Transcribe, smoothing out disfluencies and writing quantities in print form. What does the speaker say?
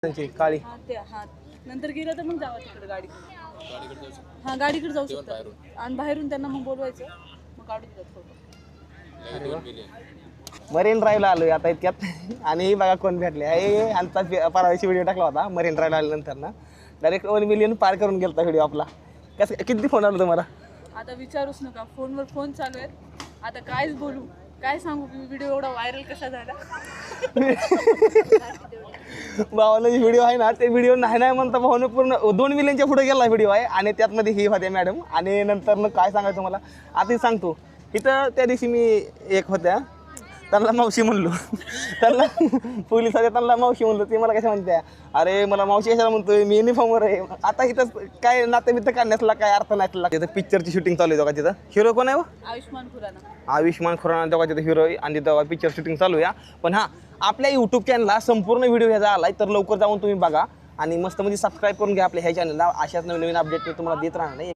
त्यांची काळी हा नंतर गेलं तर मग जावा तिकडे गाडीकडे हा गाडीकडे जाऊ शकतात आणि बाहेरून त्यांना मग बोलवायचं मग काढून देतात फोटो. मरीन ड्राईव्हला आलोय आता इतक्यात आणि ही बघा कोण भेटले आहे. आमचा परवाची व्हिडिओ टाकला होता मरीन ड्राईव्हला आल्यानंतर ना डायरेक्ट 1 मिलियन पार करून गेलता व्हिडिओ आपला. कसं किती फोन आला तुम्हाला? आता विचारूच नका, फोनवर फोन चालू आहेत. आता कायच बोलू, काय सांगू, व्हिडिओ एवढा व्हायरल कसा झाला. भावाला व्हिडिओ आहे ना ते व्हिडिओ नाही म्हणता भावानं पूर्ण 2 मिलियनच्या पुढे गेला व्हिडिओ आहे. आणि त्यातमध्ये ही होत्या मॅडम आणि नंतर काय सांगायचं तुम्हाला आता सांगतो. इथं त्या दिवशी मी एक होत्या त्यांना मावशी म्हणलो, त्यांना पोलिसाच्या त्यांना मावशी म्हणलो. ते मला कशा म्हणते, अरे मला मावशी कशाला म्हणतोय, मी युनिफॉर्मवर आहे. आता इथं काय नातेबित्त काढण्यासला काय अर्थ नाही. तिथं पिक्चरची शूटिंग चालू आहे. तिथं हिरो कोण आहे? आयुष्मान खुराना. आयुष्मान खुराना तेव्हा तिथं हिरो आहे आणि तेव्हा पिक्चर शूटिंग चालू आहे. पण हां, आपल्या यूट्यूब चॅनलला संपूर्ण व्हिडिओ ह्याचा आला आहे, तर लवकर जाऊन तुम्ही बघा आणि मस्त म्हणजे सबस्क्राईब करून घ्या आपल्या ह्या चॅनलला. अशाच नवीन नवीन अपडेट मी तुम्हाला देत राहणार.